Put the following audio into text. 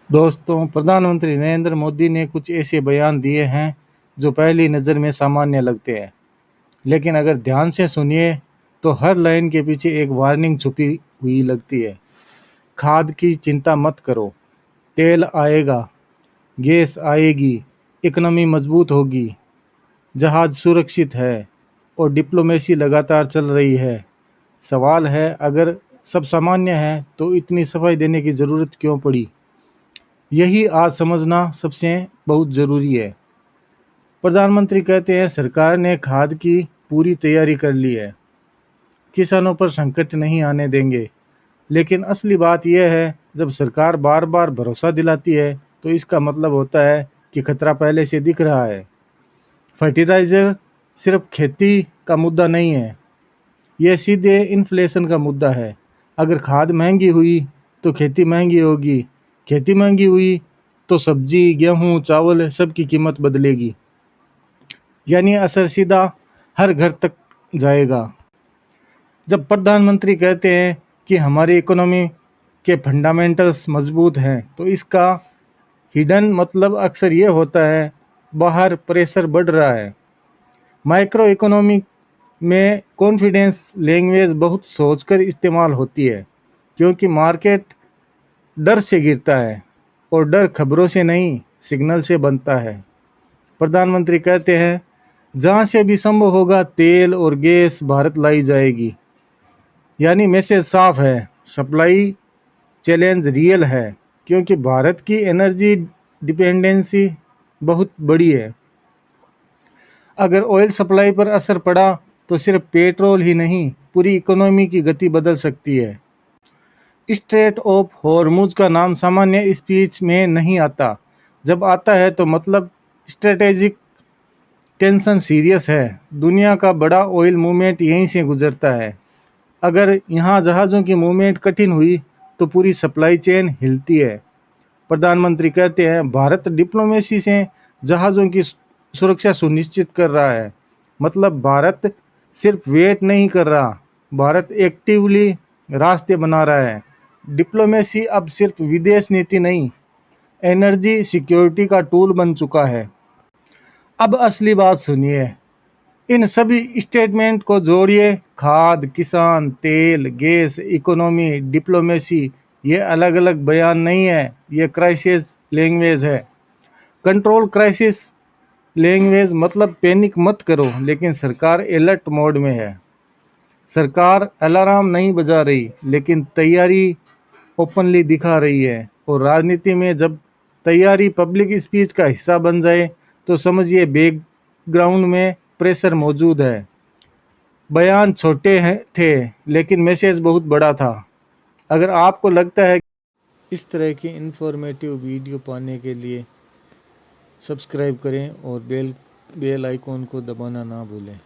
दोस्तों, प्रधानमंत्री नरेंद्र मोदी ने कुछ ऐसे बयान दिए हैं जो पहली नज़र में सामान्य लगते हैं, लेकिन अगर ध्यान से सुनिए तो हर लाइन के पीछे एक वार्निंग छुपी हुई लगती है। खाद की चिंता मत करो, तेल आएगा, गैस आएगी, इकोनॉमी मजबूत होगी, जहाज सुरक्षित है और डिप्लोमेसी लगातार चल रही है। सवाल है, अगर सब सामान्य है तो इतनी सफाई देने की ज़रूरत क्यों पड़ी? यही आज समझना सबसे बहुत ज़रूरी है। प्रधानमंत्री कहते हैं सरकार ने खाद की पूरी तैयारी कर ली है, किसानों पर संकट नहीं आने देंगे। लेकिन असली बात यह है, जब सरकार बार बार भरोसा दिलाती है तो इसका मतलब होता है कि खतरा पहले से दिख रहा है। फर्टिलाइज़र सिर्फ खेती का मुद्दा नहीं है, यह सीधे इन्फ्लेशन का मुद्दा है। अगर खाद महंगी हुई तो खेती महंगी होगी, खेती महंगी हुई तो सब्जी, गेहूँ, चावल सबकी कीमत बदलेगी। यानी असर सीधा हर घर तक जाएगा। जब प्रधानमंत्री कहते हैं कि हमारी इकोनॉमी के फंडामेंटल्स मजबूत हैं, तो इसका हिडन मतलब अक्सर ये होता है बाहर प्रेशर बढ़ रहा है। माइक्रो इकोनॉमी में कॉन्फिडेंस लैंग्वेज बहुत सोचकर इस्तेमाल होती है, क्योंकि मार्केट डर से गिरता है और डर खबरों से नहीं, सिग्नल से बनता है। प्रधानमंत्री कहते हैं जहाँ से भी संभव होगा तेल और गैस भारत लाई जाएगी। यानी मैसेज साफ है, सप्लाई चैलेंज रियल है, क्योंकि भारत की एनर्जी डिपेंडेंसी बहुत बड़ी है। अगर ऑयल सप्लाई पर असर पड़ा तो सिर्फ पेट्रोल ही नहीं, पूरी इकोनॉमी की गति बदल सकती है। स्ट्रेट ऑफ हॉर्मुज का नाम सामान्य स्पीच में नहीं आता, जब आता है तो मतलब स्ट्रेटेजिक टेंशन सीरियस है। दुनिया का बड़ा ऑयल मूवमेंट यहीं से गुजरता है। अगर यहाँ जहाज़ों की मूवमेंट कठिन हुई तो पूरी सप्लाई चेन हिलती है। प्रधानमंत्री कहते हैं भारत डिप्लोमेसी से जहाज़ों की सुरक्षा सुनिश्चित कर रहा है। मतलब भारत सिर्फ वेट नहीं कर रहा, भारत एक्टिवली रास्ते बना रहा है। डिप्लोमेसी अब सिर्फ विदेश नीति नहीं, एनर्जी सिक्योरिटी का टूल बन चुका है। अब असली बात सुनिए, इन सभी स्टेटमेंट को जोड़िए, खाद, किसान, तेल, गैस, इकोनॉमी, डिप्लोमेसी, ये अलग अलग बयान नहीं है, ये क्राइसिस लैंग्वेज है। कंट्रोल क्राइसिस लैंग्वेज मतलब पैनिक मत करो, लेकिन सरकार अलर्ट मोड में है। सरकार अलार्म नहीं बजा रही, लेकिन तैयारी ओपनली दिखा रही है। और राजनीति में जब तैयारी पब्लिक स्पीच का हिस्सा बन जाए तो समझिए बैकग्राउंड में प्रेशर मौजूद है। बयान छोटे हैं थे, लेकिन मैसेज बहुत बड़ा था। अगर आपको लगता है इस तरह की इन्फॉर्मेटिव वीडियो पाने के लिए सब्सक्राइब करें और बेल आइकॉन को दबाना ना भूलें।